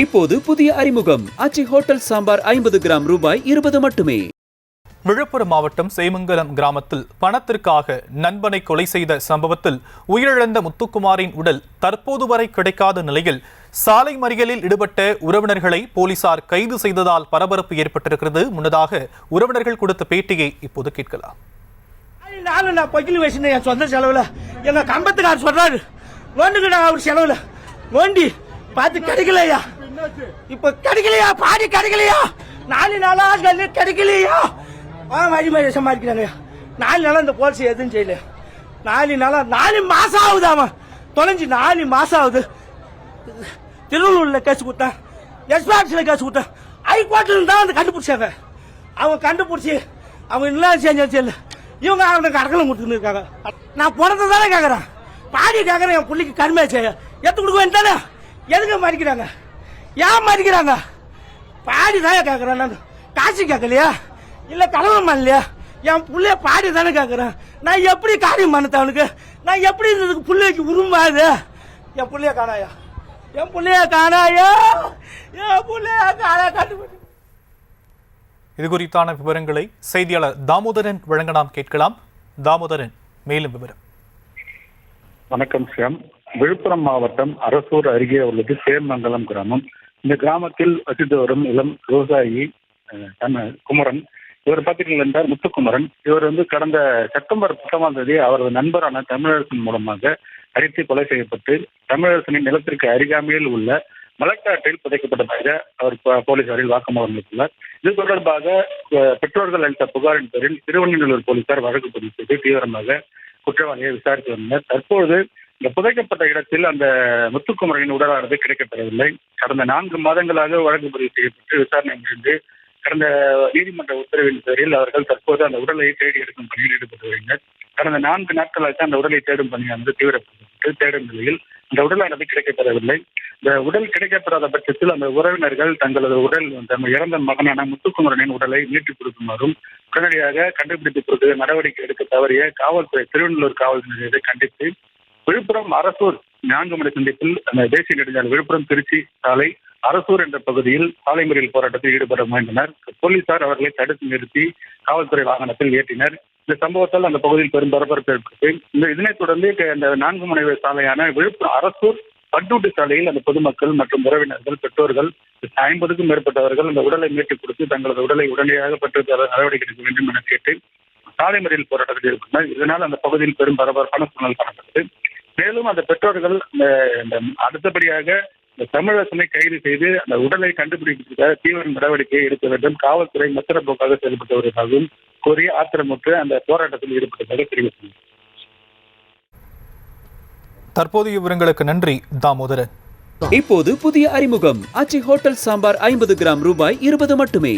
இப்போது புதிய அறிமுகம் ஆச்சி ஹோட்டல் சாம்பார் 50 கிராம் ரூபாய் 20 மட்டுமே. விழுப்புரம் மாவட்டம் சேமங்கலம் கிராமத்தில் பணத்திற்காக நண்பனை கொலை செய்த சம்பவத்தில் உயிரிழந்த முத்துக்குமாரின் உடல் தற்போது வரை கிடைக்காத நிலையில் சாலை மறியலில் ஈடுபட்ட உறவினர்களை போலீசார் கைது செய்ததால் பரபரப்பு ஏற்பட்டிருக்கிறது. முன்னதாக உறவினர்கள் கொடுத்த பேட்டியை இப்போது கேட்கலாம். சொந்த செலவுல எங்க கம்பத்துக்காரர் சொல்றாரு, அவர் செலவுல வண்டி பார்த்து கிடைக்கலையா, இப்ப கிடைக்கலையா, பாடி கிடைக்கலையா, 4 நாளா கிடைக்கலையா, வழிமுறை சமாளிக்கிறாங்க. 4 நாளா இந்த போலீஸ் எதுவும் செய்யல. 4 நாளா 4 மாசம் ஆகுது, அவன் தொலைஞ்சு 4 மாசம் ஆகுது. திருவள்ளூர்ல கேஸ் கொடுத்தான், எஸ்பாக்ஸ்ல கேஸ் கொடுத்தான், ஹைகோர்ட்ல தான் வந்து கண்டுபிடிச்சாங்க. அவங்க கண்டுபிடிச்சி அவங்க என்ன செஞ்சு இவங்க அவனுக்கு அடக்கலம் கொடுத்துன்னு இருக்காங்க. நான் பணத்தை தானே கேட்கறேன், பாடி கேட்கறேன், என் பிள்ளைக்கு கடுமையா செய்ய எத்து கொடுக்க வேண்டானே. எதுக்கு மறிக்கிறாங்க, ஏன் மறிக்கிறாங்க? பாடி தானே கேட்கறேன், நான் காசு கேட்கலையா, இல்ல கலவரம் பண்ணலையா? என் பிள்ளைய பாடி தானே கேட்கறேன். நான் எப்படி காரியம் பண்ணத்த அவனுக்கு? நான் எப்படி இதுக்கு பிள்ளைக்கு உருமாது? என் பிள்ளைய காணாயா, என் பிள்ளைய காணாயா, என் பிள்ளைய காணா கண்டுபிடி. இது குறித்தான விவரங்களை செய்தியாளர் தாமோதரன் வழங்க நாம் கேட்கலாம். தாமோதரன், மேலும் விவரம். வணக்கம் சியாம். விழுப்புரம் மாவட்டம் அரசூர் அருகே உள்ளது சேமங்கலம் கிராமம். இந்த கிராமத்தில் வசித்து வரும் இளம் விவசாயி குமரன். இவர் பார்த்தீர்கள் என்றால் முத்துக்குமரன். இவர் கடந்த செப்டம்பர் 10ஆம் தேதி அவரது நண்பரான தமிழரசன் மூலமாக அடித்து கொலை செய்யப்பட்டு தமிழரசனின் நிலத்திற்கு அருகாமையில் உள்ள மலக்காட்டில் புதைக்கப்பட்டதாக அவர் போலீசாரில் வாக்குமூலம் அளித்துள்ளார். இது தொடர்பாக பெற்றோர்கள் அளித்த புகாரின் பேரில் திருவண்ணூர் போலீசார் வழக்கு பதிவு செய்து தீவிரமாக குற்றவாளியை விசாரித்து வந்தனர். தற்போது இந்த புதைக்கப்பட்ட இடத்தில் அந்த முத்துக்குமரனின் உடலானது கிடைக்கப்பெறவில்லை. கடந்த 4 மாதங்களாக வழக்கு பதிவு செய்யப்பட்டு விசாரணை முடிந்து கடந்த நீதிமன்ற உத்தரவின் பேரில் அவர்கள் தற்போது அந்த உடலை தேடி எடுக்கும் பணியில் ஈடுபட்டு வருகின்றனர். கடந்த 4 நாட்களாக அந்த உடலை தேடும் பணியானது தீவிரப்படுத்தப்பட்டு தேடும் நிலையில் அந்த உடலானது கிடைக்கப்பெறவில்லை. இந்த உடல் கிடைக்கப்பெறாத பட்சத்தில் அந்த உறவினர்கள் தங்களது உடல் இறந்த மகனான முத்துக்குமரனின் உடலை மீட்டுக் கொடுக்குமாறும் உடனடியாக கண்டுபிடித்து கொடுக்க நடவடிக்கை எடுக்க தவறிய காவல்துறை திருவள்ளூர் காவல்துறையை கண்டித்து விழுப்புரம் அரசூர் 4 மணி சந்திப்பில் அந்த தேசிய நெடுஞ்சாலை விழுப்புரம் திருச்சி சாலை அரசூர் என்ற பகுதியில் சாலை மறியல் போராட்டத்தில் ஈடுபட முயன்றனர். போலீசார் அவர்களை தடுத்து நிறுத்தி காவல்துறை வாகனத்தில் ஏற்றினர். இந்த சம்பவத்தால் அந்த பகுதியில் பெரும் பரபரப்பு ஏற்பட்டு இதனைத் தொடர்ந்து இந்த 4 முனை சாலையான விழுப்புரம் அரசூர் பட்டூட்டு சாலையில் அந்த பொதுமக்கள் மற்றும் உறவினர்கள் பெற்றோர்கள் 50க்கும் மேற்பட்டவர்கள் அந்த உடலை மீட்டுக் கொடுத்து தங்களது உடலை உடனடியாக பெற்று தர நடவடிக்கை எடுக்க வேண்டும் என கேட்டு சாலை மறியல் போராட்டத்தில் ஈடுபட்டனர். இதனால் அந்த பகுதியில் பெரும் பரபரப்பான சூழ்நிலை காணப்பட்டது. மேலும் அந்த பெற்றோர்கள் அடுத்தபடியாக இந்த தமிழரசனை கைது செய்து அந்த உடலை கண்டுபிடிப்பதற்காக தீவிர நடவடிக்கையை எடுக்க வேண்டும், காவல்துறை மத்திரப்போக்காக செயல்பட்டு வருவதாகவும் கோரி ஆத்திரமுற்று அந்த போராட்டத்தில் ஈடுபட்டதாக தெரிவித்தனர். தற்போதைய விவரங்களுக்கு நன்றி தாமோதரன். இப்போது புதிய அறிமுகம் ஆச்சி ஹோட்டல் சாம்பார் 50 கிராம் ரூபாய் 20 மட்டுமே.